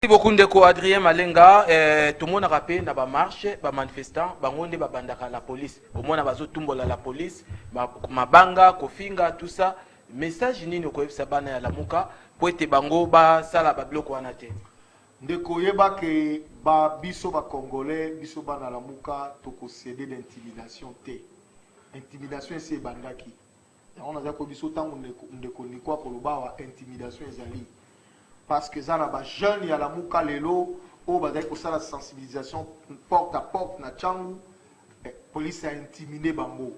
Merci beaucoup ndeko Adrien Malenga. Tout le monde a rappelé na ba marche, ba manifestant, ba ngonde ba bandaka la police. Au moins na bazo tumbola la police, mabanga, kofinga, tout ça. Message nini ko efsa bana ya lamuka po ete bango ba sala ba bloko wana te. Ndeko yeba ke ba biso ba congolais, biso bana lamuka to ko céder d'intimidation te. Intimidation c'est bandaki. On a ko biso tango ndeko ni kwa koloba wa intimidation ezali. Parce que ça là-bas jeunes ya la muka lelo au badai ko la sensibilisation porte à porte na changu police a intimidé bango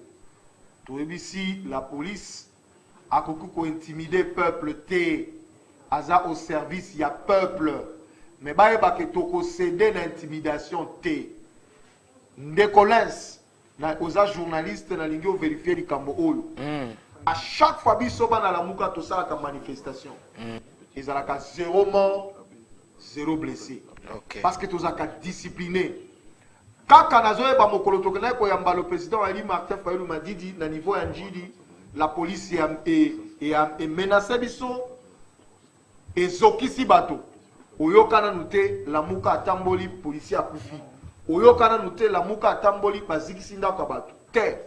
to ici la police a ko intimider peuple te aza au service ya peuple mais ba ba ke to ko céder l'intimidation te ndekolens na oza journaliste na lingi o vérifier likambo oyo à chaque fois biso bana la muka to sala ka manifestation ils ont 0 mort, 0 blessé. Okay. Parce que tous ont discipliné. Quand le président Ali Martin Fayou m'a dit, à niveau Anjidi, la police est menacée et zokisi bateau. Oyokana noté la muka tamboli policier à Koufi. Oyokana noté la muka tamboli bazikisi ndaka bateau. Te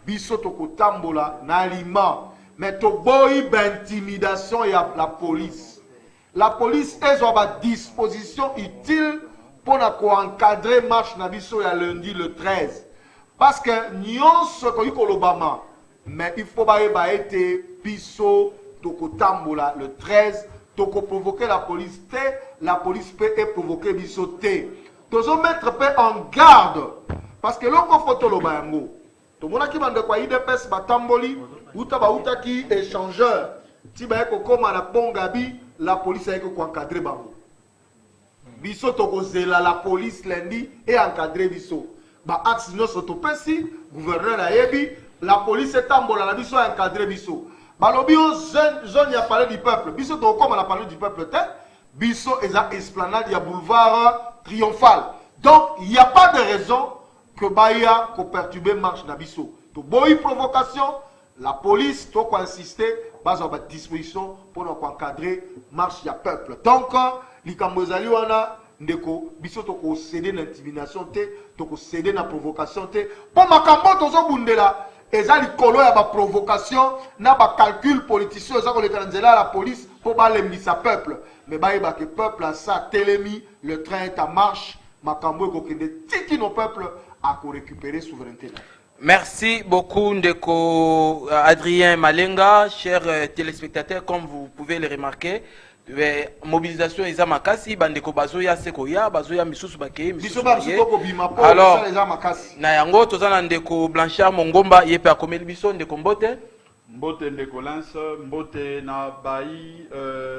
biso toko tambola na aliment. Mais to boy d'intimidation et la police. La police est à disposition utile pour encadrer marche nabiso ya lundi le 13. Parce que nyon ce que l'Obama, mais il faut pas être biso toko tambola le 13 toko provoquer la police te, la police peut provoquer biso te. Tozo mettre peu en garde parce que l'on photo l'Obango. To mona ki bande kwa IDPS batamboli uta ba uta ki échangeur ti ba ko koma na bongabi la police a ko encadrer bango biso to ko zela la police lundi et encadrer biso ba axe no soto pesi gouverneur a yebi la police etambola la biso encadrer biso ba lobi o zone ya parler du peuple biso to koma na parler du peuple te biso eza esplanade ya boulevard triomphal donc il y a pas de raison que Baya ko perturber marche nabiso. To boy provocation, la police to ko insister bas à disposition pour nous encadrer marche ya peuple. Donc likambo ezali wana ndeko biso to ko céder l'intimidation te, to ko céder na provocation te. Pour makambo to zo bundela ezali kolo ya ba provocation na ba calcul politicien za ko lekanzela la police pour ba lembisa peuple. Mais ba que peuple a ça telemi, le train est en marche, makambo ko kende tiki no peuple à récupérer souveraineté. Merci beaucoup ndeko Adrien Malenga, chers téléspectateurs, comme vous pouvez le remarquer, mobilisation eza makasi bandeko bazoya sekoya bazoya misusu bakeye misusu alors na yango tozana ndeko Blanchard Mongomba yepe akomeli biso ndeko Mbote Mbote ndeko Lance Mbote na bayi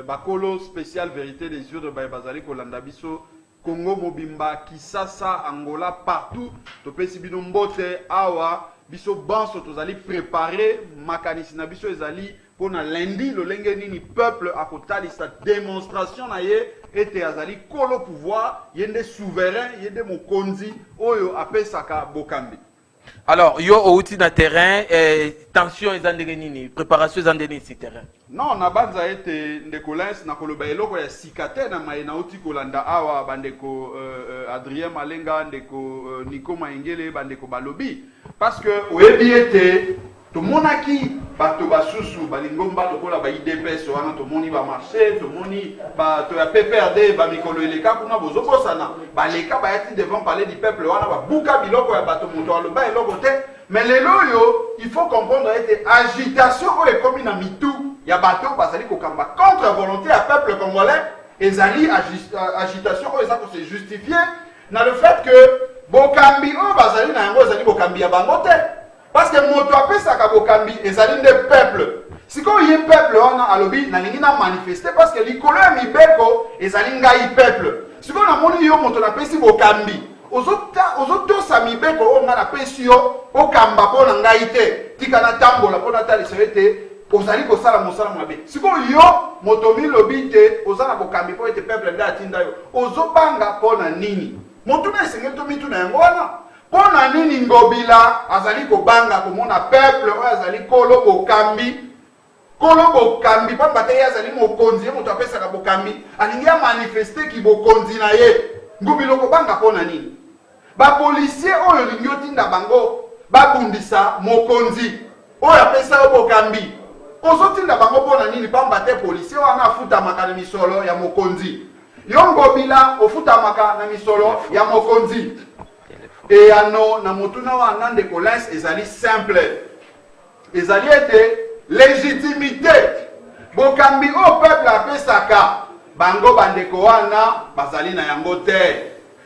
bakolo spécial vérité des yeux de bayi bazali kolanda biso Congo Mobimba, Kisasa, Angola, partout. Topesi bino mbote awa biso banso tozali préparer makanisi na biso ezali pona lundi le lenge nini peuple akotali sa démonstration na ye ete azali kolo pouvoir yende souverain yende mokonzi oyo apesaka bokambi. Alors, yo outi na terrain, tension ezandenge nini, préparation ezandenge nini si terrain. Non, na banza ete ndeko Lens na koloba eloko ya sikate na mai na uti kolanda awa bandeko Adrien Malenga ndeko Nico Maengele bandeko balobi parce que oyebi ete to monaki bato basusu balingomba lokola ba IDPS wana to moni ba marché to moni ba to ya PPRD ba mikolo eleka kuna bozobosana baleka ba yati devant parler du peuple wana ba buka biloko ya bato moto aloba eloko te mais lelo yo il faut comprendre ete agitation o ekomi na mitu ya bato bazali kokamba contre volonté ya peuple congolais ezali agitation o ezako se justifier na le fait que bokambi o bazali na yango ezali bokambi ya bango te. Parce que moto apesa ka bokambi ezali nde peuple. Siko ye peuple wana alobi na lingi na manifester parce que likolo ya mibeko ezali ngai peuple. Siko na moni yo moto na pesi bokambi. Ozotosa mibeko o nga na pesi yo okamba pona ngai te. Tika na tambola pona tali serete ozali ko sala mosala mabe. Siko yo moto mi lobi te ozana bokambi po ete peuple nda atinda yo. Ozobanga pona nini? Moto na esengeli to mitu na yango wana. Pona nini ngobila azali kobanga komona peuple oyo azali kolo bokambi kolo bokambi pamba te yazali mokonzi ye moto apesaka bokambi alingi ya manifeste ki bokonzi na ye ngubi loko banga pona nini bapolisier oyo lingi otinda bango babundisa mokonzi oyo apesa yo bokambi ozotinda bango pona nini pamba te policier wana afutamaka na misolo ya mokonzi yo ngobila ofutamaka na misolo ya mokonzi eyano na motuna wana ndeko Lens ezali simple ezali ete légitimité bokambi o peuple apesaka bango bandeko wana bazali na yango te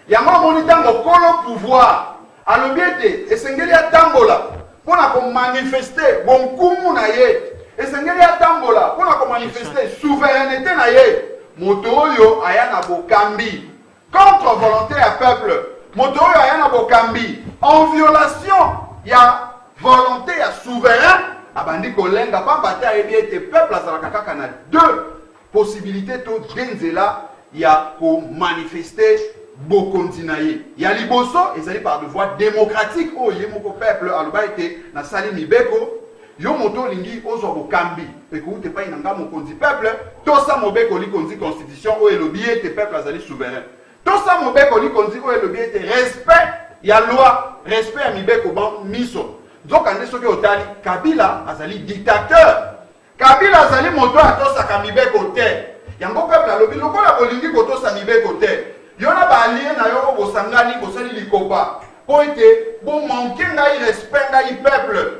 yango moni ntango kolo pouvoir alobi ete esengeli atambola mpona komanifeste bonkumu na ye esengeli atambola mpona komanifeste souveraineté na ye moto oyo aya na bokambi contre volonté ya peuple moto oyo aya na bokambi en violation ya volonté ya souverain abandi kolenga pamba te ayebi ete peuple azalaka kaka na deux possibilités to denzela ya komanifeste bokonzi na ye ya liboso ezali par de voie démocratique oyo ye moko peuple aloba ete nasali mibeko yo moto olingi ozwa bokambi ekouti epai na nga mokonzi peuple tosa mobeko likonzi constitution oyo elobi ete peuple azali souverain tosa mobeko likonzi oyo elobi ete respect ya loi respect ya mibeko miso nzoka nde soki otali Kabila azali dictateur Kabila azali moto atosaka mibeko te yango peuple alobi lokola bolingi kotosa mibeko te yo na baalie na yo bosangani bosali likopa po ete bomanke ngai respect ngai peuple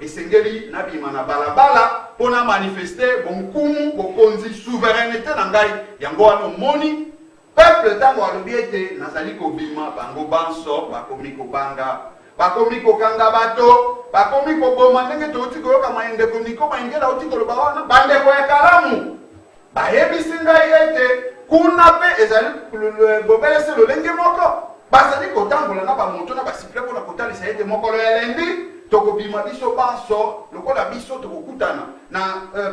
esengeli nabima na balabala mpona manifeste bonkumu bokonzi souveraineté na ngai yango wana omoni peuple ntango alobi ete nazali kobima bango banso bakomi kobanga bakomi kokanga bato bakomi koboma ndenge touti koyoka mayendeko niko mayengela outi koloba wana bandeko ya kalamu bayebisi ngai ete kuna mpe ezali bobelesi lolenge moko bazali kotambola na bamoto na basiple mpona kotalisa ete mokolo ya lendi tokobima biso banso lokola biso tokokutana na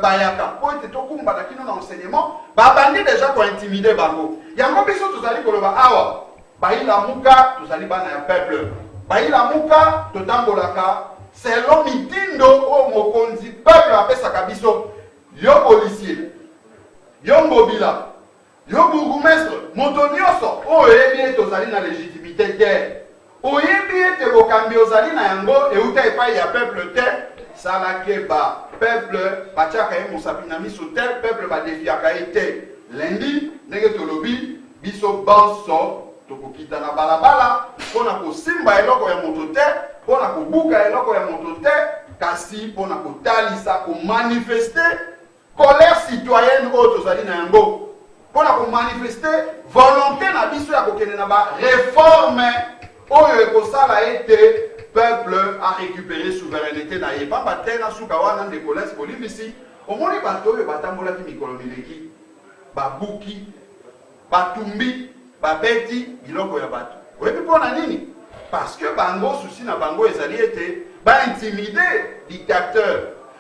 bayaka po ete tokumbana kino na enseignement babandi deja kointimide bango yango biso tozali koloba awa bayilamuka tozali bana ya peuple bayilamuka totambolaka selon mitindo oyo mokonzi peuple apesaka biso yo policier yo ngobila yo bourgmestre moto nyonso oyo oyebi ete ozali na légitimité te oyebi ete bokambi ozali na yango euta epai ya peuple te salake ba peuple batiaka ye mosapi na miso te peuple badefiaka ye te lendi ndenge tolobi biso banso tokokita na balabala mpona kosimba eloko ya moto te mpona kobuka eloko ya moto te kasi mpona kotalisa komanifeste colère citoyenne oyo tozali na yango mpona komanifeste volonté na biso ya kokende na bareforme oyo ekosala ete peuple a récupéré souveraineté na ye pamba te na suka wana ndeko Lens bolimbisi omoni bato oyo batambolaki mikolo mileki babuki batumbi babeti biloko ya bato oyebi mpona nini parce que bango susi na bango ezali ete baintimide dictateur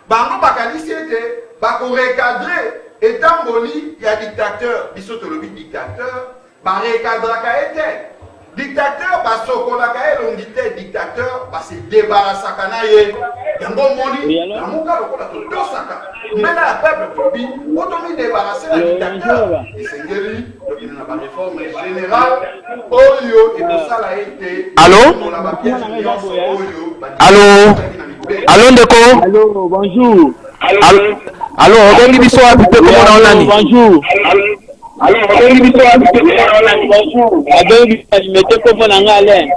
bango bakanisi ete bakorecadre etamboli ya dictateur biso tolobi dictateur barecadraka ete dictateur basokolaka elongi te dictateur base débarasaka na ye yango moni namuka lokola totosaka mbela ya peuple tolobi otomi débarase na dictateur esengeli tokende na bareforme générale oyo ekosala ete Allô ndeko Allô, bonjour. Allô obengi biso wapi pe komona onani Bonjour. Alors, bonjour. Abengi alimete kopo na ngale.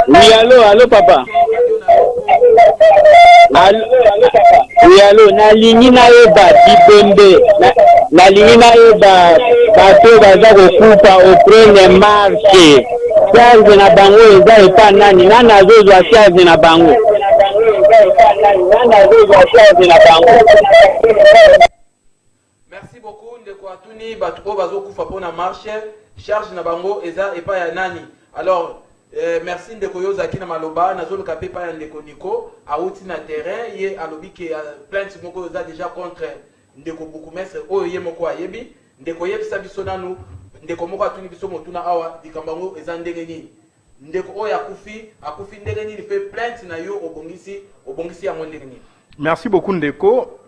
Oui, allô papa. Oui, allô, nalingi na yeba dibembe. Nalingi na yeba bato baza kokufa au 1er mars. Charge na bango eza epa nani nani azozwa charge na bango. Merci beaucoup ndeko atuni bato oyo bazokufa mpona marche charge na bango eza epa ya nani. Alors merci ndeko yo zaki na maloba nazoluka pe pa ya ndeko Nico auti na terrain ye alobi ke plainte moko za déjà contre ndeko bourgmestre oyo ye moko ayebi ndeko yebisa biso nanu ndeko moko atuni biso motuna awa dikambango eza ndenge nini ndeko oyo akufi ndenge nini pe plainte na yo obongisi yango ndenge nini. Merci beaucoup ndeko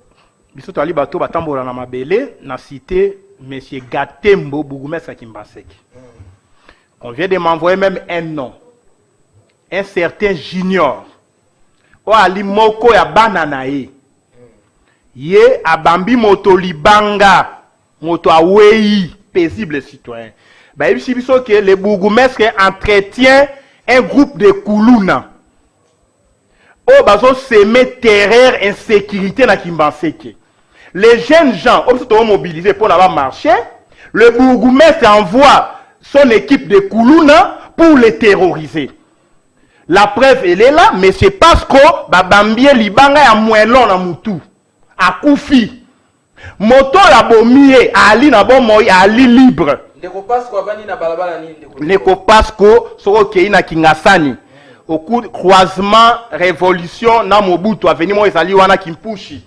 biso tali bato batambola na mabele na cité monsieur Gatembo bourgmestre Kimbaseke. On vient de m'envoyer même un nom. Un certain junior. O ali moko ya banana ye. Ye abambi moto libanga. Moto awei. Paisible citoyen. Bah, ici, que le bourgmestre entretient un groupe de Koulouna. Oh, bazo semer terreur, insécurité na Kimbaseke. Les jeunes gens, on se mobilisés pour avoir marché. Le bourgmestre envoie son équipe de Koulouna pour les terroriser. La preuve, elle est là, mais c'est parce que Babambie Libanga ya Mouelon na Moutou. A Koufi. Moto la bomie, Ali na bon moi, Ali libre. Ndeko Pasco abani na balabala ni ndeko. Ndeko Pasco, soko kei na Kingasani. Au coup de croisement, révolution, na Mobutu, a venu moi, ezali wana Kimpushi.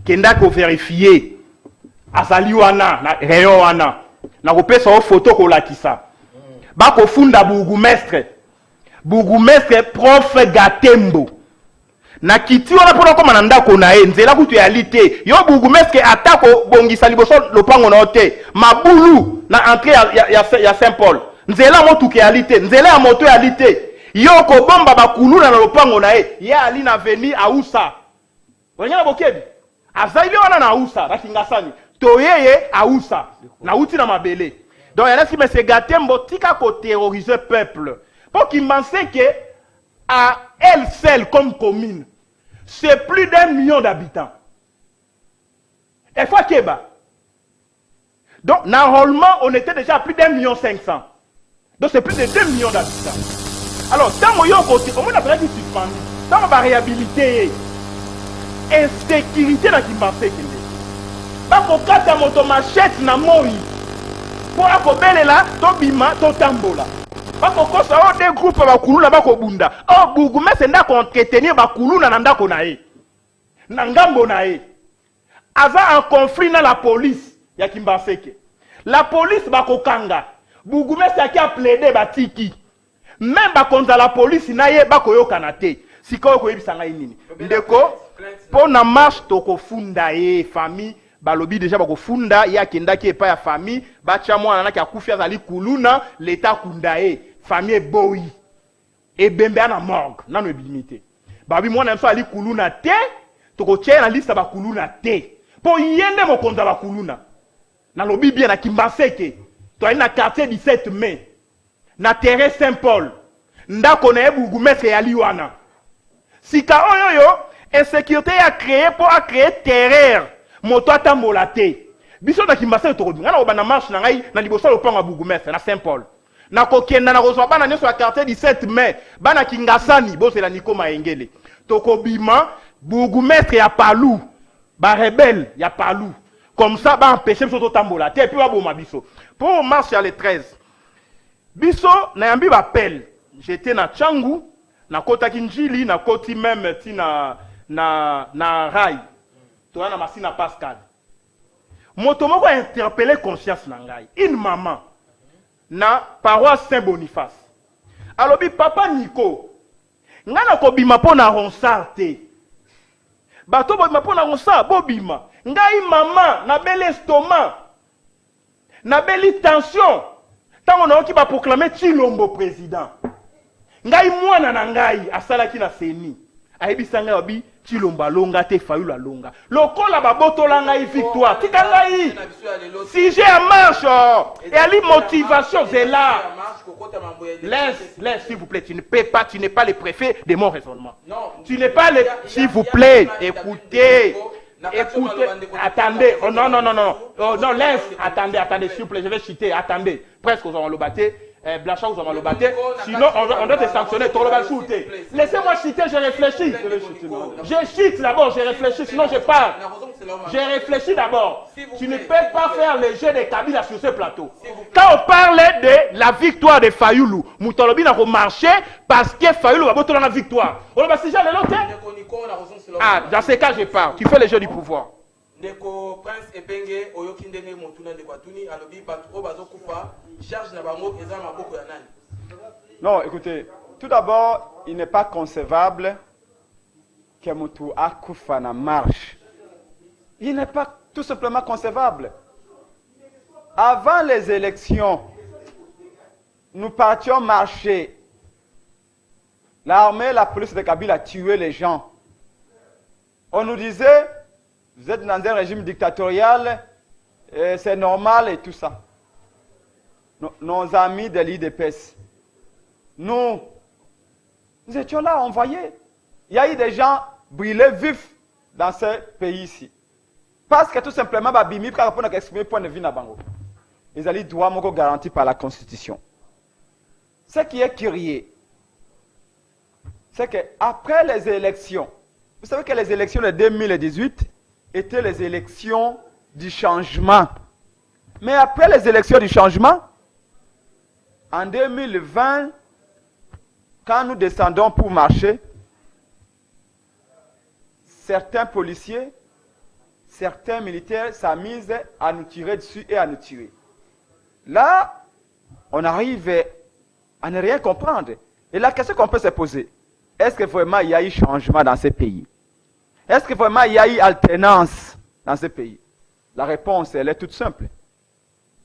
Kenda ko vérifier. Azali wana, na rayon wana. Na kopesa o photo ko lakisa. Ba ko funda bourgmestre. Bourgmestre prof Gatembo. Na kiti wana pona koma na ndako na ye nzela kutu ya lite. Yo bourgmestre atako bongisa liboso lopango na ote. Mabulu na entrée ya Saint-Paul. Nzela motu ke ya lite, nzela ya moto ya lite. Yo ko bomba bakuluna na lopango na ye. Ya ali na veni ausa. Wanyana bokebi. Azaile wana na ausa, na Kingasani. Toyeye ausa. Na uti na mabele. Donc, il y a qui me Gatembo tika ko terroriser peuple. Pour qu'il pense que à elle seule comme commune, c'est plus d'1 million d'habitants. Et fois Keba. Donc, normalement, on était déjà à plus d'1,5 million. Donc, c'est plus de 2 millions d'habitants. Alors, tant qu'on y a côté, on a pas dit suspendu. Tant qu'on va réhabiliter, insécurité dans qui pense qu'il est. Parce qu'on casse à moto machette na moi. Pour akobele là, to bima, to tambola. Parce que ça a des groupes bakuluna bakobunda. Oh bourgmestre ndako entretenir bakuluna na ndako na ye. Na ngambo na ye. Ava un conflit na la police ya Kimbaseke. La police bakokanga. Bourgmestre qui a plaidé batiki. Même bakonza la police na ye bakoyokana te. Sikoyo koyebisanga nini. Ndeko pour na marche toko funda ye famille balobi déjà bako funda ya kendaki epa ya famille bacha mwana na ki akufia zali kuluna l'état kundae famille boyi e bembe na morgue nano ebilimité babi mwana mso ali kuluna te toko tie na liste ba kuluna te po yende mokonza ba kuluna na lobi bien na Kimbaseke to ali na quartier 17 mai na terrain Saint-Paul ndako na bourgmestre ya liwana sika oyoyo insécurité a créé pour créer terreur moto atambola te biso na Kimbaseke to ngana obana marche na ngai na liboso lopango bourgmestre na Saint-Paul na kokenda na kozwa bana nyoso ya quartier 17 mai bana Kingasani bosela Nico Maengele to kobima bourgmestre ya Palou ba rebelle ya Palou comme ça ba empêcher biso to tambola te puis ba boma biso pour marche ya le 13 biso na yambi ba appel j'étais na Tchangu na kota Kinjili na koti même ti na Rai toi na Masina Pascal. Moto moko a interpellé conscience na ngai. Une maman na paroisse Saint-Boniface. Alobi papa Nico. Ngana ko bima pona ronsard te. Bato bo bima pona ronsard bo bima. Ngai maman na bel estomac. Na belle tension. Tango na oki ba proclamer Tshilombo président. Ngai mwana na ngai asalaki na seni. Ayebisa ngai obi Tshilombo longa te Fayulu longa. Lokola babotola ngai victoire. Tika ngai. Si j'ai en marche et ali motivation c'est là. Laisse s'il vous plaît, tu n'es pas le préfet de mon raisonnement. Non, tu n'es pas le s'il vous plaît, écoutez. Attendez. Oh non. Oh non, laisse. Attendez, s'il vous plaît, je vais citer. Attendez. Presque aux le batté. Blacha ou Zamalobaté, sinon on doit te sanctionner. Laissez-moi citer, je réfléchis. Je cite d'abord, je réfléchis, sinon je parle. J'ai réfléchi d'abord. Tu ne peux pas faire le jeu de Kabila sur ce plateau. Quand on parlait de la victoire de Fayoulou, Moutolobi n'a pas marché parce que Fayoulou va voter dans la victoire. On va déjà le noter. Ah, dans ce cas, je parle. Tu fais le jeu du pouvoir. Ndeko Prince Epenge oyoki ndenge motuna ndeko atuni alobi bato o bazokufa charge na bango eza maboko ya nani? Non, écoutez, tout d'abord, il n'est pas concevable que Moutou akufa na marche. Il n'est pas tout simplement concevable. Avant les élections, nous partions marcher. L'armée, la police de Kabila a tué les gens. On nous disait, vous êtes dans un régime dictatorial, c'est normal et tout ça. Nos amis de l'IDPS, nous étions là, on voyait. Il y a eu des gens brûlés vifs dans ce pays-ci. Parce que tout simplement, Babimi, quand on a exprimé point de vue dans Bango, ils allaient droit garanti par la Constitution. Ce qui est curieux, c'est qu'après les élections, vous savez que les élections de 2018 étaient les élections du changement. Mais après les élections du changement, en 2020, quand nous descendons pour marcher, certains policiers, certains militaires s'amusent à nous tirer dessus et à nous tuer. Là, on arrive à ne rien comprendre. Et la question qu'on peut se poser, est-ce que vraiment il y a eu changement dans ce pays? Est-ce que vraiment il y a eu alternance dans ce pays? La réponse, elle est toute simple.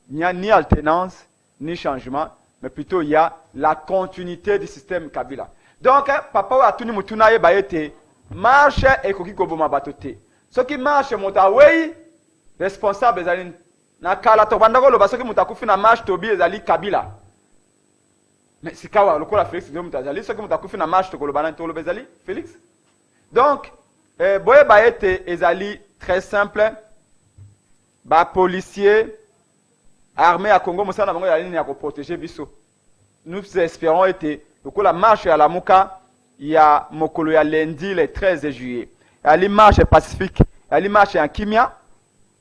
Il n'y a ni alternance, ni changement, mais plutôt il y a la continuité du système Kabila. Donc, papa a tenu mutuna ye baete, marche et koki koboma batote. Ce qui marche, Montawei, responsable ezali na kala to bandako lo basoki mutakufi na marche tobi ezali Kabila. Mais c'est kawa lokola Félix ndio mutazali, ce qui mutakufi na marche to kolobana to lo bezali Félix. Donc, boye baete ezali très simple. Ba policier armée à Congo musana bango ya ligne ya ko protéger biso. Nous espérons être lokola marche à la Muka, il y a mokolo ya lundi le 13 juillet. Il y a l'image pacifique, il y a l'image en Kimia,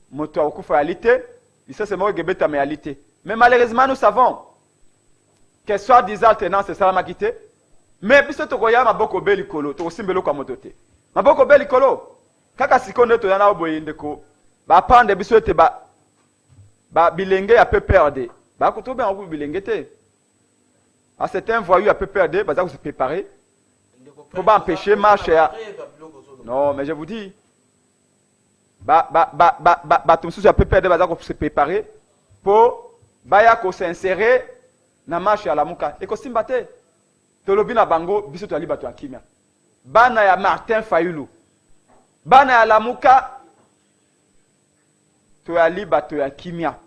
moto akufa réalité, ça c'est moi gebeta réalité. Mais malheureusement nous savons que soit des alternances ça m'a quitté, mais biso to koya maboko belikolo, to simbelo kwa motote. Maboko belikolo, kaka sikonde to yana oboyinde ko, ba pande biso te ba bilenge ya peu perdre. Ba ko to ben obu bilenge te. À certains voyous à peu perdre, ba za se préparer. Pour pas empêcher marche à... Non, mais je vous dis, tout ça peut perdre, se préparer pour s'insérer dans la marche à la Mouka. Et que si mbate, tolobi na bango, biso to ali bato akimia. Bana ya Martin Fayoulou. Bana ya la Mouka, to ali bato akimia.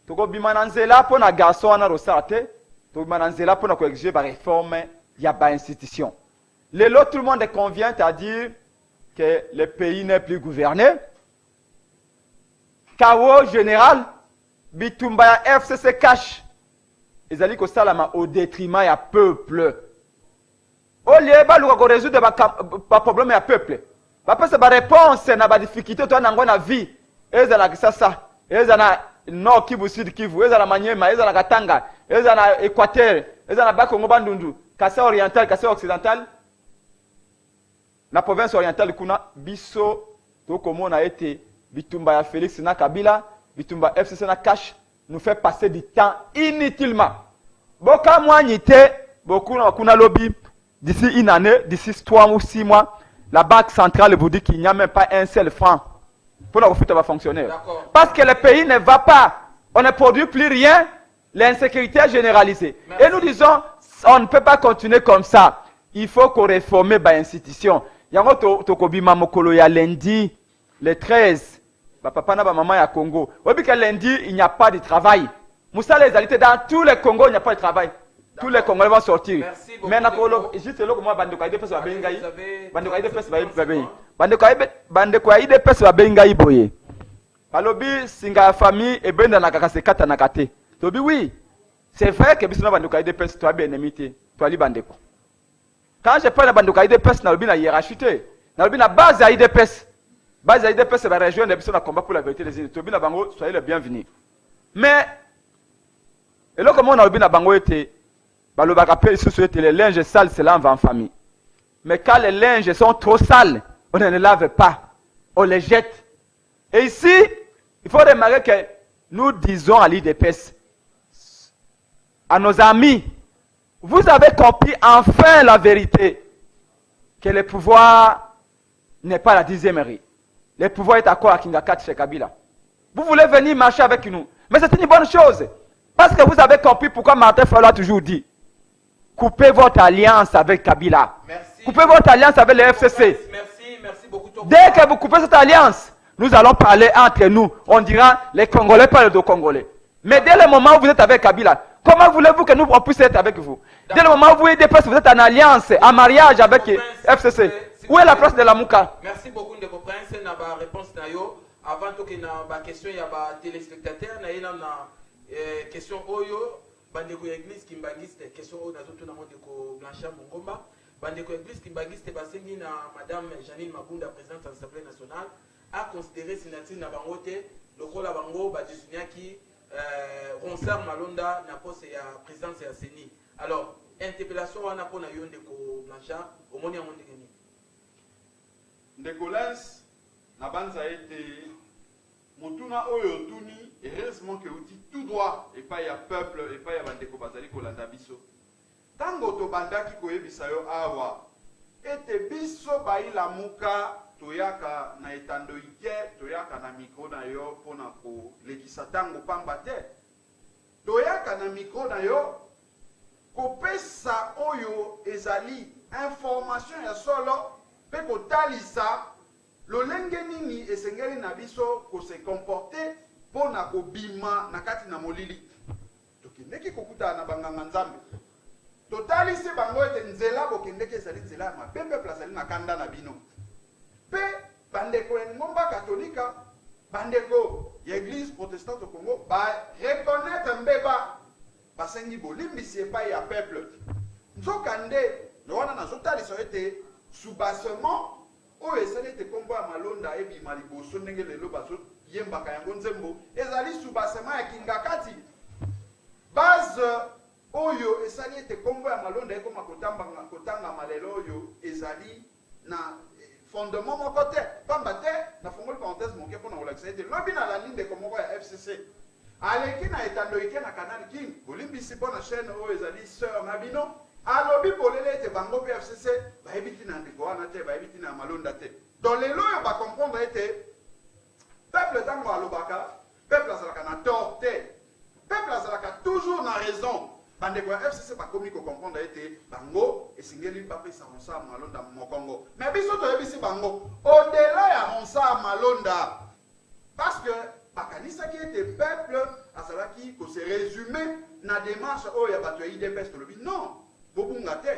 Toko bimana nzela po na garçon ana rosate, to bimana nzela po na ko exiger ba réforme ya ba institution. Tout le monde convient à dire que le pays n'est plus gouverné. Chaos général, Bitumba FCC cache. Ils allaient que ça au détriment du peuple. Au lieu de résoudre les problèmes du peuple. Parce que la réponse à la difficulté dans la vie, ils ont ça. Ils ont Nord Kivu, Sud Kivu, ils ont Maniema, ils ont Katanga, ils ont Équateur, ils ont Bakongo Bandundu, Kassai oriental, Kassai occidental. La province orientale kuna biso to comme on a été Bitumba ya Félix na Kabila, Bitumba FCC na cash nous fait passer du temps inutilement. Boka moanité, beaucoup na kuna lobby d'ici une année, d'ici 3 ou 6 mois, la banque centrale vous dit qu'il n'y a même pas un seul franc pour la refouler va fonctionner. Parce que le pays ne va pas, on ne produit plus rien, l'insécurité est généralisée. Merci. Et nous disons on ne peut pas continuer comme ça. Il faut qu'on réforme les institutions. Yango tokobima mokolo ya lundi le 13 papa na maman ya Congo. Obi que lundi il n'y a pas de travail. Moussa les alités dans tous les Congo il n'y a pas de travail. Tous les Congolais vont sortir. Mais nakolo juste là que moi bande ko ide pesa bengai. Bande ko ide pesa babengai. Bande ko ide pesa bengai boye. Alobi singa famille e benda na kaka se kata na kate. Tobi oui. C'est vrai que bisona banduka IDPS toi bien ennemi toi li bandeko. Quand je parle de banduka IDPS na lobi na hiérarchie na lobi na base à IDPS. Base à IDPS c'est la région de bisona combat pour la vérité des Tobi na bango soyez le bienvenu. Mais et là comment on a lobi na bango était balobaka pe sous les linges sales c'est là en famille. Mais quand les linges sont trop sales, on ne les lave pas. On les jette. Et ici, il faut remarquer que nous disons à l'IDPS, à nos amis, vous avez compris enfin la vérité, que le pouvoir n'est pas la 10e rue. Le pouvoir est à quoi à Kingakat chez Kabila. Vous voulez venir marcher avec nous. Mais c'est une bonne chose. Parce que vous avez compris pourquoi Martin Fayulu a toujours dit, coupez votre alliance avec Kabila. Merci. Coupez votre alliance avec le FCC. Merci beaucoup. Dès que vous coupez cette alliance, nous allons parler entre nous. On dira les Congolais parlent de Congolais. Mais dès le moment où vous êtes avec Kabila, comment voulez-vous que nous on puisse être avec vous? Dès le moment où vous êtes en alliance, en mariage avec FCC. Où est la place de la Mouka? Merci beaucoup de vos princes. Na ba réponse na yo. Avant que na ba question ya ba téléspectateur na yena na question oyo bandeko église Kimbangiste question oyo nazo tuna mondeko Blanchard Mongomba. Bandeko église Kimbangiste basengi na madame Janine Mabunda présidente de l'Assemblée nationale a considéré signature na bango te lokola bango ba disunyaki Ronsard Malonda na poste ya présidence ya CENI. Alors interpellation wana pona yo ndeko Blanchard omoni yango ndengeni. Ndeko Lens na banza ete motuna oyo tuni heureusement que outi tout droit et pas ya peuple et pas ya bandeko bazali kolanda biso. Tango to bandaki koyebisa yo awa ete biso baila muka toyaka na etando ike toyaka na micro na yo pona ko lekisa tango pamba te toyaka na micro na yo kopesa oyo ezali information ya solo pe kotalisa lolenge nini esengeli na biso ko se comporter pona ko bima na kati na molili tokendeki kokuta na banganga nzambe totalisi bango ete nzela bokendeki ezali nzela ya mabembe plazali na kanda na bino pe bandeko ya ngomba katolika bandeko ya église protestante au Congo ba reconnaître mbeba basengi bolimbisi epai ya peuple nzokande wana nazotalisa ete soubassement oyo esali ete kombo ya malonda ebima liboso ndenge lelo bazoyembaka yango nzembo ezali soubassement ya Kingakati base oyo esali ete kombo ya malonda ekoma kotangama lelo oyo ezali na fondement moko te pamba te na fongoli parenthèse moke mpona kolakisa ete lobi na landi ndeko moko ya FCC aleki na etando ike na Canal King bolimbisi mpo na chaîne oyo ezali sœur na bino alobi polele ete bango mpe FCC bayebi tina ndeko wana te bayebi tina malonda te donc lelo oyo bacomprendre ete peuple ntango alobaka peuple azalaka na tort te peuple azalaka toujours na raison bandeko ya FCC bakomi kocomprendre ete bango esengeli bapesa Ronsard Malonda mokongo mais biso toyebisi bango au-delà ya Ronsard Malonda parce que bakanisaki ete peuple azalaki kose résumer na démarche oyo ya bato ya IDPS tolobi non bobunga te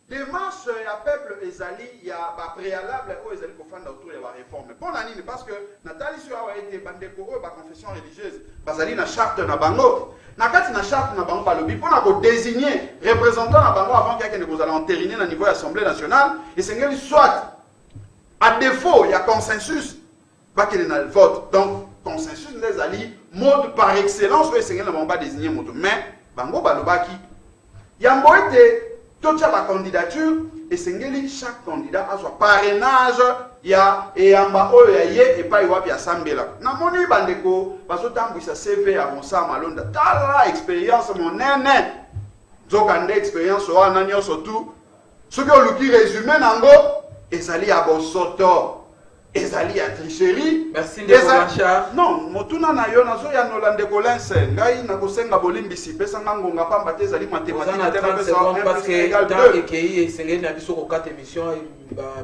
démarche ya peuple ezali ya bapréalable oyo ezali kofanda autour ya baréforme mpo na nini parce que natalisi awa ete bandeko oyo baconfession religieuse bazali na charte na bango na kati na charte na bango balobi mpona kodésigner représentant na bango avant kayakende kozala entériné na niveau ya assemblée nationale esengeli soit à défaut ya consensus bakende na vote donc consensus nde ezali mode par excellence oyo esengeli na bango badésigner moto mais bango balobaki yambo ete totia ba candidature esengeli chaque candidat azwa parrainage ya eyamba oyo ya ye epai wapi asambela namoni bandeko bazotambwisa CV ya Ronsard Malonda tala expérience monene nzokande expérience wana nyonso tu soki oluki résumé nango ezali ya bosoto ezali ya tricherie. Merci ndeko Blanchard. Non, motuna na yo nazo ya ndeko Lens ngai na kosenga bolimbisi pesa ngangonga pamba te ezali mathématique te na pesa parce que dans EKI esengeli na biso ko 4 émissions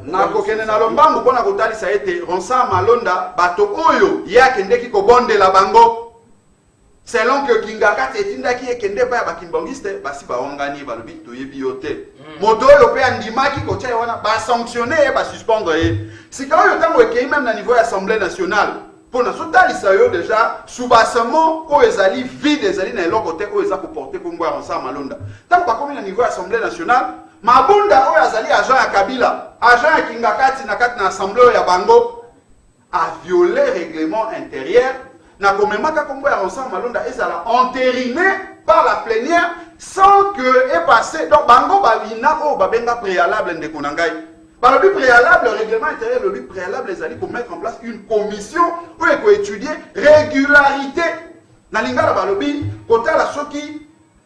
na kokende na lombangu mpona kotalisa ete Ronsard Malonda bato oyo yake ndeki kobondela bango selon que Kingakati etindaki ekende pa ya bakimbangiste basi bawangani balobi toyebi yo te moto oyo pe andimaki kotia ye wana basanctionne ye basuspendre ye sika oyo ntango ekei même na niveau ya assemblée nationale Pour nous autres, déjà, sous-bassement, où ils allaient vide, ils allaient dans l'autre côté, où ils allaient porter comme boire ensemble à Malonda. Tant que comme au niveau de l'Assemblée nationale, Mabunda, où ils allaient agent à Kabila, agent à Kingakati, dans l'Assemblée à Bango, a violé le règlement intérieur. Na komema ka kombo ya ensemble Malonda ezala entériné par la plénière sans que est passé donc bango babina o babenga préalable ndeko na ngai. Par le but préalable, le règlement intérieur, le but préalable, les alliés pour mettre en place une commission pour étudier régularité. Na lingala balobi kota la soki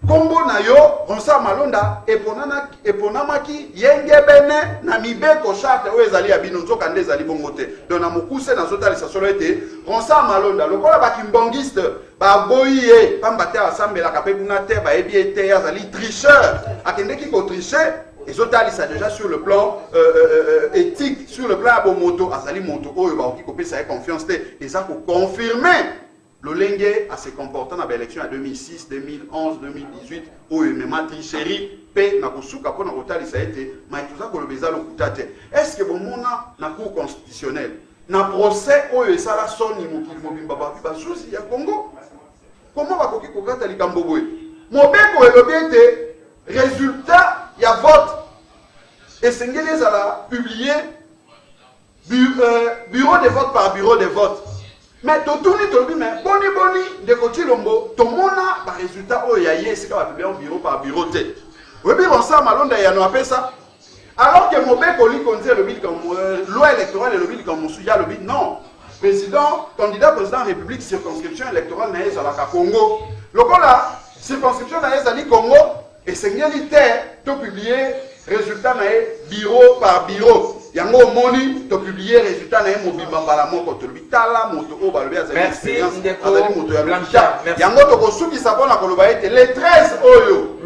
kombo na yo Ronsa Malonda eponamaki yengebene na mibeko charte o ezali ya bino nzoka nde ezali bongote. Donc na mokuse na zota lisa solo ete Ronsa Malonda lokola bakimbongiste baboye pambate asambela kapekuna te ba ebi ete azali tricheur akendeki ko tricher. Et autres, ça déjà sur le plan éthique, sur le plan abomoto, azali moto, oh, bah, qui copie ça confiance, et ça pour confirmer le lengue à se comportant dans l'élection en 2006, 2011, 2018, où il m'a tricherie, paix, n'a pas souka pour n'a pas ça a été, mais tout ça pour le baiser le coutate. Est-ce que bon mon na cour constitutionnelle, na procès, où il ça la sonne, il m'a baba, il va souci, il y a Congo. Comment va coquille kokata li Kambobwe? Mon bec où le bien était résultat. Il y a vote. Et c'est ce a publié bureau de vote par bureau de vote. Mais tout le monde mais boni de côté lombo tout le monde a résultat oh ya yé c'est qu'on va publier bureau par bureau te. Oui bien on ça Malonda ya no appelle ça. Alors que Mobé Koli conduit le bill comme loi électorale et le bill comme Moussouya le bill non. Candidat président République circonscription électorale na à la Congo. Le là circonscription na à Congo. Et c'est militaire, tu publié résultat bureau par bureau. Yango moni, tu publié résultat na mobimba la moko to bitala moto o balobia za expérience azali moto ya Blanchard. Yango to ko suki sapona ko loba ete les 13 oyo.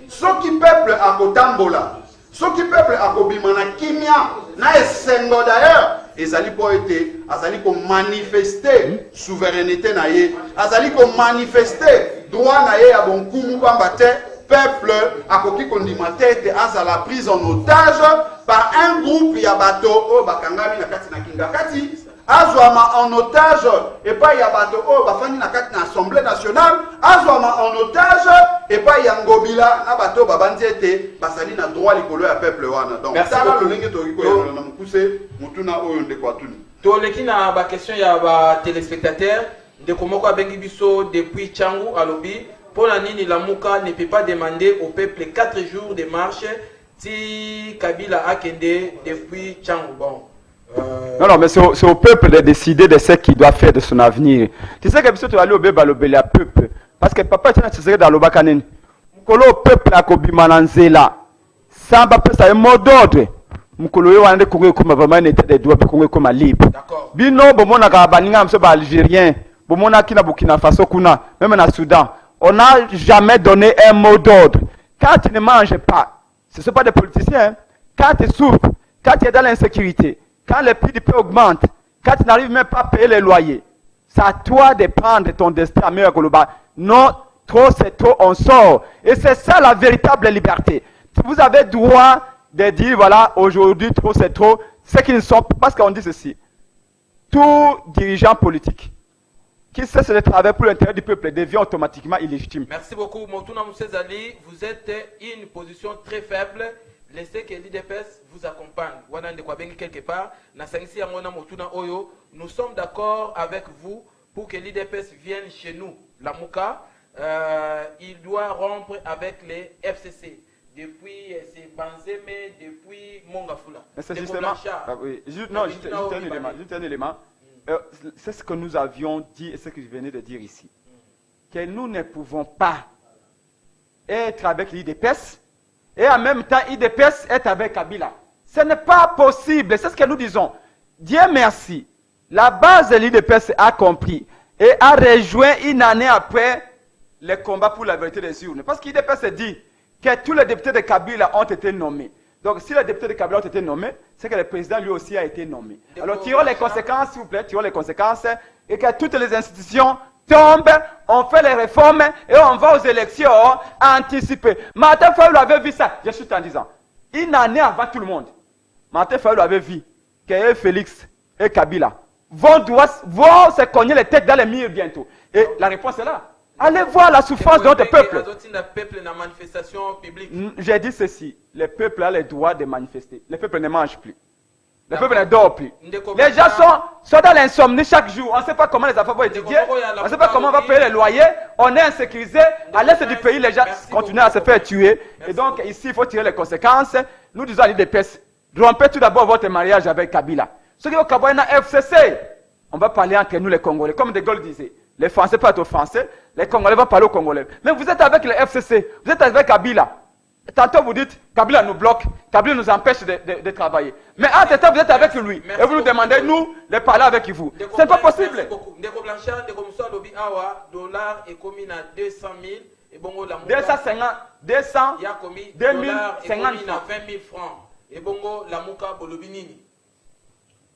Soki peuple akotambola, soki peuple akobima na kimia na esengo d'ailleurs. Ezali po ete azali ko manifester souveraineté na ye, azali ko manifester droit na ye ya bonkumu pamba te. Peuple a koki kondima tete à la prise en otage par un groupe yabato o bakangami na kati na kingakati azwama en otage et pas yabato o bafani na kati na assemblée nationale azwama en otage et pas yangobila na bato babandi ete basali na droit likolo ya peuple wana donc ça va le linge to ko na mukuse mutuna oyo ndeko atuni to leki na ba question ya ba téléspectateurs ndeko moko abengi biso depuis Tchangu alobi. Pour la Nini Lamuka ne peut pas demander au peuple 4 jours de marche si Kabila a kendé depuis Tchangu. Bon. Non, mais c'est au peuple de décider de ce qu'il doit faire de son avenir. Tu sais que si tu vas aller au Bébalobé, à peuple. Parce que papa, tu sais dans le Bakanen. Mukolo peuple a kobimananzela. Ça va pas ça un mot d'ordre. Mukolo yo ande Congo comme vraiment n'était des doigts Congo comme libre. D'accord. Bino bomona ka baninga mso ba algérien. Bomona kina Burkina Faso kuna, même na Soudan. On n'a jamais donné un mot d'ordre. Quand tu ne manges pas, ce ne sont pas des politiciens. Quand tu souffres, quand tu es dans l'insécurité, quand les prix du pain augmentent, quand tu n'arrives même pas à payer les loyers, c'est à toi de prendre ton destin à meilleur global. Non, trop c'est trop, on sort. Et c'est ça la véritable liberté. Vous avez droit de dire, voilà, aujourd'hui trop c'est trop. Ce qui ne sont pas, parce qu'on dit ceci. Tout dirigeant politique qui cesse de travailler pour l'intérêt du peuple devient automatiquement illégitime. Merci beaucoup, Moutuna Moussezali. Vous êtes une position très faible. Laissez que l'IDPS vous accompagne. Quelque part, nous sommes d'accord avec vous pour que l'IDPS vienne chez nous. La Mouka, il doit rompre avec les FCC. Depuis Banzeme, depuis Mongafula. C'est justement. Juste un élément. C'est ce que nous avions dit et ce que je venais de dire ici. Que nous ne pouvons pas être avec l'IDPS et en même temps l'IDPS être avec Kabila. Ce n'est pas possible, c'est ce que nous disons. Dieu merci, la base de l'IDPS a compris et a rejoint une année après le combat pour la vérité des urnes. Parce que l'IDPS dit que tous les députés de Kabila ont été nommés. Donc, si les députés de Kabila ont été nommés, c'est que le président lui aussi a été nommé. Alors, tirons les conséquences, s'il vous plaît, tirons les conséquences, et que toutes les institutions tombent, on fait les réformes, et on va aux élections anticipées. Martin Fayulu avait vu ça, je suis en disant, une année avant tout le monde. Martin Fayulu avait vu que Félix et Kabila vont se cogner les têtes dans les murs bientôt. Et la réponse est là. Allez voir la souffrance de notre peuple. J'ai dit ceci, le peuple a le droit de manifester. Le peuple ne mange plus. Le peuple ne dort plus. Les gens sont dans l'insomnie chaque jour. On ne sait pas comment les affaires vont étudier. On ne sait pas comment on va payer les loyers. On est insécurisé. À l'est du pays, les gens continuent à se faire tuer. Et donc, ici, il faut tirer les conséquences. Nous disons à l'IDPS, rompez tout d'abord votre mariage avec Kabila. Ceux qui ont Kabila FCC, on va parler entre nous les Congolais. Comme De Gaulle disait, les Français parlent aux Français, les Congolais vont parler aux Congolais. Mais vous êtes avec le FCC, vous êtes avec Kabila. Tantôt vous dites, Kabila nous bloque, Kabila nous empêche de travailler. Mais entre-temps, vous êtes avec lui. Et vous nous demandez, nous, de parler avec vous. Ce n'est pas possible. Ndeko Blanchard, Ndeko Moussa Lobi Awa, dollar est commis à 200 000. Et bongo la 250, 200, 2050 francs. 20 000 francs. Et bongo la mouka bolobi nini.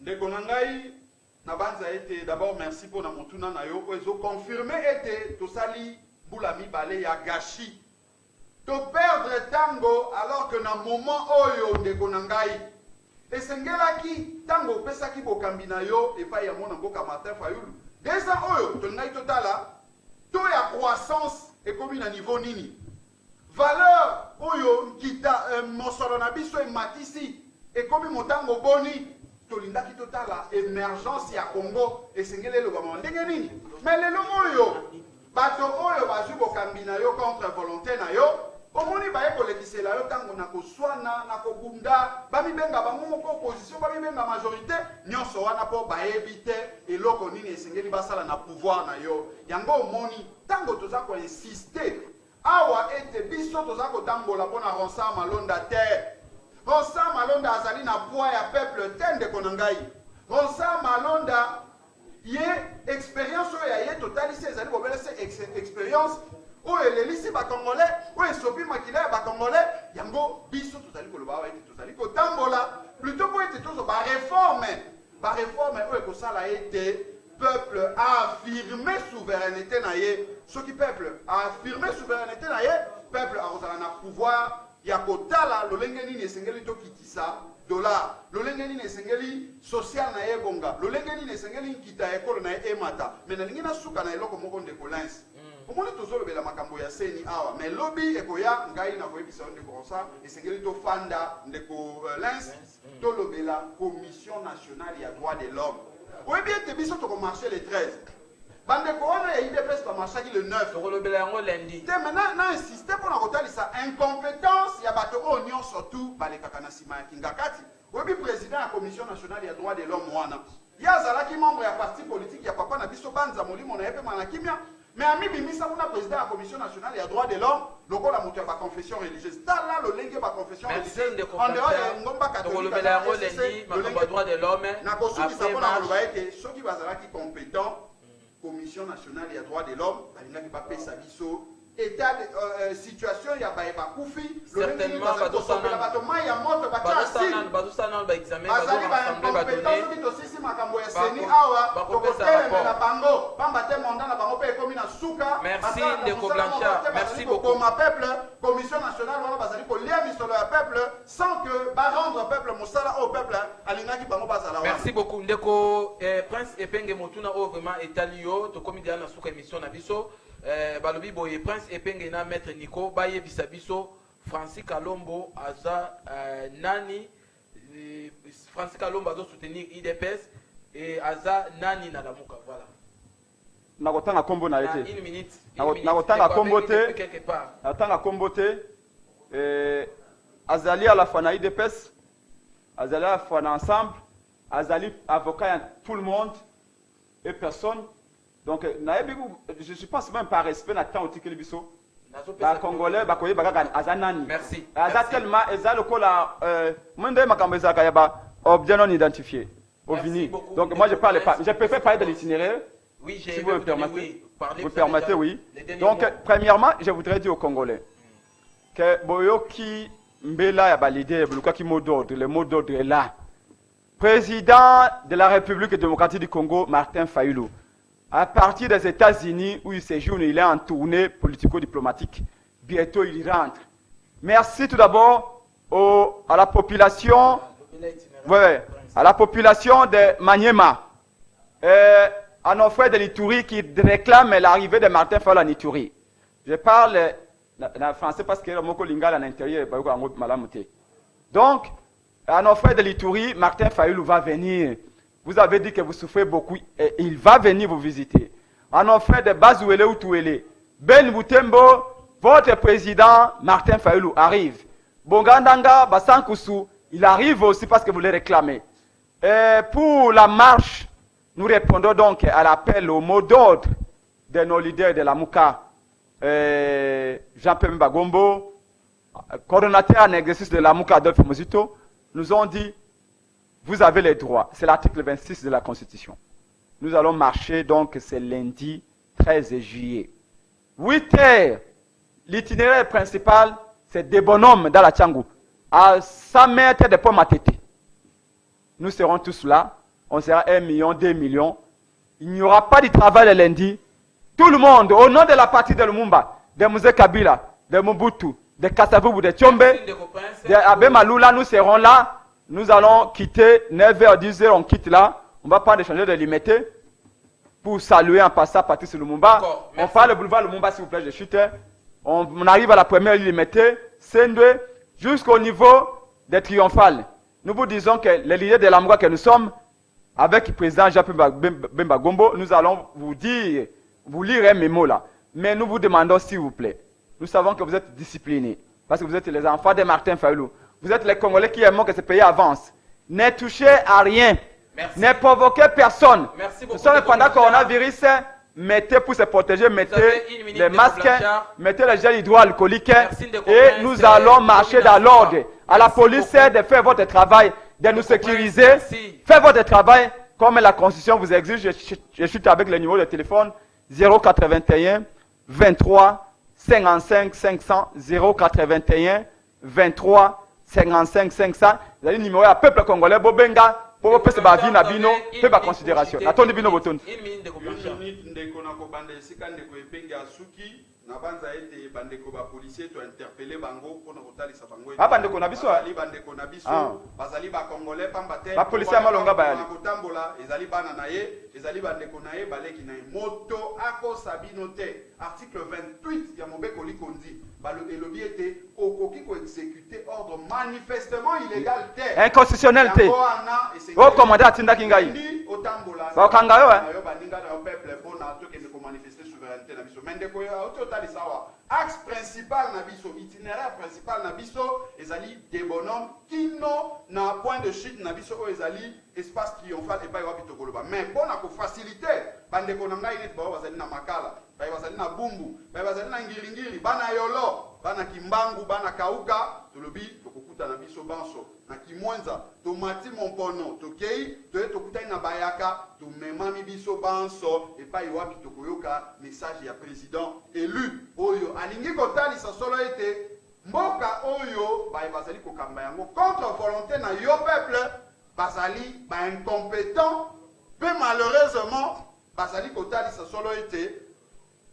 Ndeko Nangai, Nabanza était d'abord merci pour na motuna na yo. Ils ont confirmé était tosali boulami balé ya gachi. To perdre tango alors que na moment oyo Ndeko Nangai. Et sengelaki tango pesaki bokambi na yo et pa ya mona mboka Martin Fayulu. Déjà oyo to ngai totala to ya croissance et comme na niveau nini. Valeur oyo kita mosolo na biso e matisi et comme motango boni tolindaki totala émergence ya Congo et sengele lo ba ndenge nini. Mais lelo oyo bato oyo bazu bokambi na yo contre volonté na yo omoni baye kolekisela yo tango na koswana na kobunda bamibenga bango moko opposition bamibenga majorité nyonso wana po bayebi te eloko nini esengeli basala na pouvoir na yo yango omoni tango toza koinsiste awa ete biso toza kotambola mpona Ronsard Malonda te. Ronsard Malonda azali na poids ya peuple te Ndeko na ngai. Ronsard Malonda ye expérience oyo ya ye totalisi ezali kobelesa expérience oyo elelisi bakongolais oyo esopi makila ya bakongolais yango biso tozali koloba awa ete tozali kotambola plutôt po ete tozo bareforme oyo ekosala ete peuple a affirmé souveraineté na ye. Soki peuple a affirmé souveraineté na ye, peuple akozala na pouvoir ya kotala lolenge nini esengeli tokitisa dollar, lolenge nini esengeli social na ye bonga, lolenge nini esengeli nkita ekolo na ye emata. Mais nalingi na suka na eloko moko Ndeko Lens. Omoni tozolobela makambo ya seni awa, mais lobby ekoya ngai na koyebisa Ndeko Ronsard esengeli tofanda Ndeko Lens tolobela Commission nationale ya droit de l'homme. Oui bien te biso toko marché le 13. Bandeko wana ya IDPS ba marché le 9. Tokolobela yango lundi. Te maintenant na insister pour na kotalisa incompétence ya bato onyo surtout balekaka na sima ya kingakati. Oui bien président la Commission nationale ya droit de l'homme wana. Ya zalaki membre ya parti politique ya papa na biso banza molimo na yepe mana kimia. Mais ami bimisa kuna président la Commission nationale ya droit de l'homme lokola mutu ya ba confession religieuse. Tala lo lenge ba confession religieuse. En dehors ya ngomba catholique. Tokolobela yango lundi makambo ya droit de l'homme. Na kosukisa mpona koloba ete soki bazalaki compétent Commission nationale ya droit de l'homme balingaki bapesa biso état de situation ya baye bakufi certainement bato mai ya moto bazosana ba examen bazali baincompétent soki tosisi makambo ya seni awa tokotelemela bango pamba te monda na bango mpe ekomi na suka. Merci Ndeko Blanchard, merci beaucoup. Ma peuple Commission nationale wana bazali kolia misolo ya peuple sans que barendre peuple mosala au peuple alingaki bango bazala wana. Merci beaucoup Ndeko Prince Epenge Motuna o vraiment etalio to komi na suka émission na biso. Balobi boye Prince Epenge na maître Nico baye bisabiso Francis Kalombo aza nani Francis Kalombo azo soutenir IDPS et aza nani na lamuka voilà. Nakotanga kombo na ete. Une minute. Nakotanga kombo te. Nakotanga kombo te. Azali à la fois na IDPS, azali à la fois ensemble, azali avocat à tout le monde et personne. Donc, je pense même par respect na temps au biso. Ba Congolais, ba koye ba azanani. Merci. Aza tellement ezalo kola mwende makambo ezaka ya ba objet non identifié. Ovini. Donc moi je parle pas, je préfère parler de l'itinéraire. Oui, si vous me permettez. Vous permettez, oui. Donc premièrement, je voudrais dire aux Congolais que boyoki mbela ya ba leader bulukaki mot d'ordre, le mot d'ordre est là. Président de la République démocratique du Congo, Martin Fayulu. À partir des États-Unis, où il séjourne, il est en tournée politico-diplomatique. Bientôt, il y rentre. Merci tout d'abord à la population, à la population de Maniema. à nos frères de l'Ituri qui réclament l'arrivée de Martin Fayulu en Ituri. Je parle en français parce que mon lingala à l'intérieur donc, à nos frères de l'Ituri, Martin Fayulu va venir. Vous avez dit que vous souffrez beaucoup et il va venir vous visiter. À nos frères de Bazouele ou Touele, Ben Boutembo, votre président Martin Fayulu arrive. Bongandanga, Basankusu, il arrive aussi parce que vous le réclamez. Et pour la marche, nous répondons donc à l'appel, au mot d'ordre de nos leaders de la Mouka. Jean-Pierre Bagombo, coordonnateur en exercice de la Mouka Adolphe Mozito, nous ont dit, vous avez les droits. C'est l'article 26 de la Constitution. Nous allons marcher donc, c'est lundi 13 juillet. 8 heures, l'itinéraire principal, c'est des bonhommes dans la Tchangou, à 100 mètres de Pont-Matete. Nous serons tous là, on sera 1 million, 2 millions. Il n'y aura pas de travail le lundi. Tout le monde, au nom de la partie de Lumumba, de Mouzé Kabila, de Mobutu, de Kassavubu, de Tchombe, de Abbé Maloula, nous serons là. Nous allons quitter 9h, 10h, on quitte là. On va prendre échanger de limité pour saluer en passant Patrice Lumumba. On parle le boulevard Lumumba, s'il vous plaît, je chute. On arrive à la première limité, Sendwe, jusqu'au niveau des triomphales. Nous vous disons que les leaders de la Mouka que nous sommes, avec le président Jean-Pierre Bemba Gombo, nous allons vous dire, vous lire un mémo là. Mais nous vous demandons, s'il vous plaît, nous savons que vous êtes disciplinés, parce que vous êtes les enfants de Martin Fayulu. Vous êtes les Congolais qui aiment que ce pays avance. Ne touchez à rien. Merci. Ne provoquez personne. Nous sommes pendant le coronavirus. Mettez pour se protéger, mettez les masques, mettez les gels hydroalcooliques et nous allons marcher dans l'ordre. À la police de faire votre travail, de nous sécuriser. Faites votre travail comme la Constitution vous exige. Je suis avec le numéro de téléphone 081 23 55 500 081 23 55 500. Vous avez le numéro à peuple congolais Bobenga. Pour que ce soit vie nabino, fait ma considération. Attendez bino boton. Une minute ndeko na kobanda esika ndeko epenge asuki na banza ete bandeko ba policier to interpeller bango pona kotalisa bango. Ah bandeko na biso. Ali bandeko na biso, bazali ba congolais pamba te. Ba policier malonga ba yali. Kotambola ezali bana na ye, ezali bandeko na ye baleki na moto ako sabino te. Article 28 ya Mobeko Likondi. Balo elobi ete okoki ko exécuter ordre manifestement illégal te. Inconstitutionnel te. Oh commandant atinda kingai. Otambola. Ba kanga yo Yo baninga na peuple pona to ke ko manifester souveraineté na biso. Mende ko yo totali sawa. Axe principal na biso, itinéraire principal na biso ezali des bonhommes kino na point de chute na biso o ezali espace triomphal et pas wapi tokoloba. Mais pona ko faciliter bandeko na ngai net ba bazali na makala. Ba bazali na bumbu, ba bazali na ngiringiri, bana yolo, bana kimbangu, bana kauka, tolobi tokokuta na biso banso. Na kimwenza, tomati mompono, tokei, tokutai na bayaka, tomemami biso banso, et pas yoapi tokoyoka, message ya président élu. Oyo, alingi kotali sa solo ete, mboka oyo, ba bazali kokamba yango, contre volonté na yo peuple, bazali, ba incompétent, peu malheureusement, bazali kotali sa solo ete,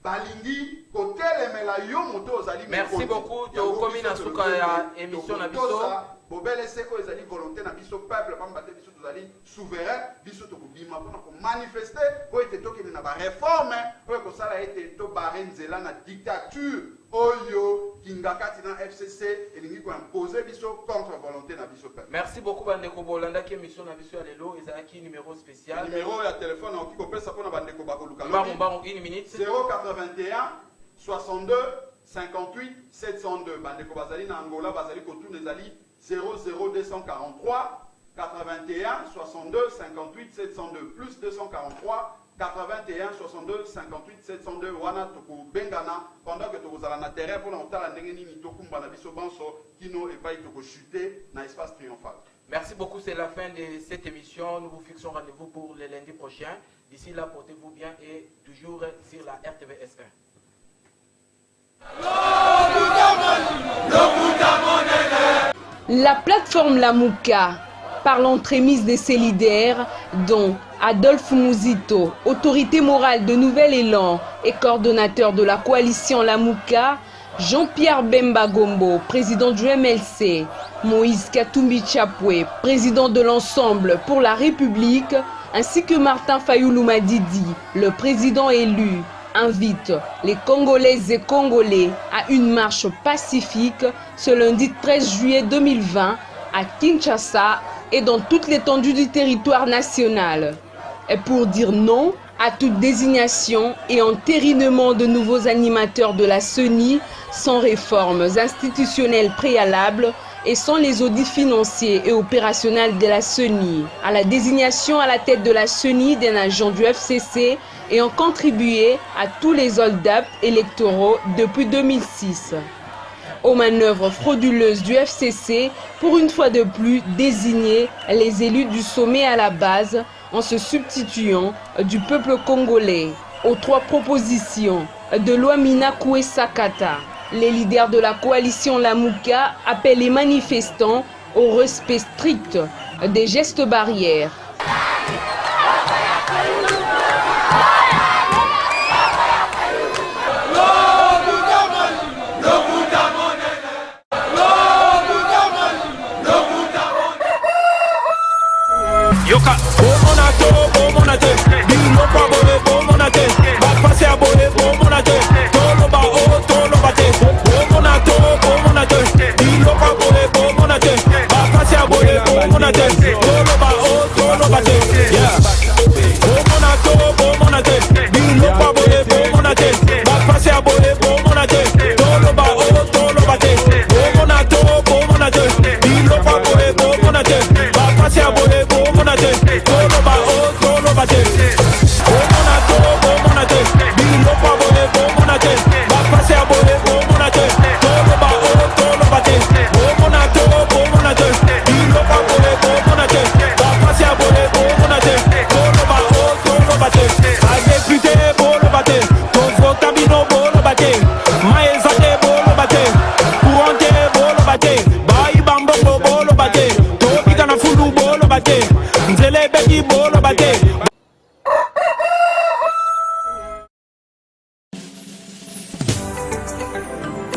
balingi kotelemela yo moto ozali. Merci beaucoup. Tokomi na suka ya émission na biso. Bobele seko ezali volonté na biso peuple pamba te biso tozali souverain biso tokobima pona ko manifester po ete tokende na ba réforme po ko sala ete to barenzela na dictature oyo kingakati na FCC elingi ko imposer biso contre volonté na biso peuple. Merci beaucoup bandeko bolanda ki émission na biso ya lelo ezalaki numéro spécial. Numéro ya téléphone oki ko pesa pona bandeko bakoluka. Bango 1 minute 081 62 58 702 bandeko bazali na Angola bazali kotuna ezali 00243 81 62 58 702 plus 243 81 62 58 702 wana toko bengana pendant que toko zala na terrain pour na ndenge nini tokumba na biso banso kino et pas toko chuter na espace triomphal. Merci beaucoup, c'est la fin de cette émission. Nous vous fixons rendez-vous pour le lundi prochain. D'ici là, portez-vous bien et toujours sur la RTVS1. La plateforme Lamouka, par l'entremise de ses leaders, dont Adolphe Mouzito, autorité morale de Nouvel Élan et coordonnateur de la coalition Lamouka, Jean-Pierre Bemba Gombo, président du MLC, Moïse Katumbi Chapwe, président de l'Ensemble pour la République, ainsi que Martin Fayulu Madidi, le président élu, invite les Congolaises et Congolais à une marche pacifique ce lundi 13 juillet 2020 à Kinshasa et dans toute l'étendue du territoire national. Et pour dire non à toute désignation et entérinement de nouveaux animateurs de la CENI sans réformes institutionnelles préalables et sans les audits financiers et opérationnels de la CENI, à la désignation à la tête de la CENI d'un agent du FCC ayant contribué à tous les hold-up électoraux depuis 2006. Aux manœuvres frauduleuses du FCC pour une fois de plus désigner les élus du sommet à la base en se substituant du peuple congolais. Aux 3 propositions de loi Minakoué Sakata, les leaders de la coalition Lamuka appellent les manifestants au respect strict des gestes barrières. Yoka, bomonate, bilopa boye bomonate, bapase aboye bomonate, toloba o tolobate, bomonate, bilopa boye bomonate, bapase aboye bomonate, toloba o tolobate, yeah. Bomonate, bilopa boye bomonate, bapase aboye bomonate, toloba o tolobate, bomonate, bilopa boye bomonate, bapase aboye bomonate. Toloba o tolobate, bomonate, bilopa boye bomonate, bapase aboye bomonate, toloba o tolobate, bomonate, bilopa boye bomonate, bapase aboye bomonate, toloba o tolobate, adéputé bolobate, tonfo cabino bolobate, maezate bolobate, courante bolobate, bayi bambongo bolobate, tobi kana fulu bolobate. Nzele beki bo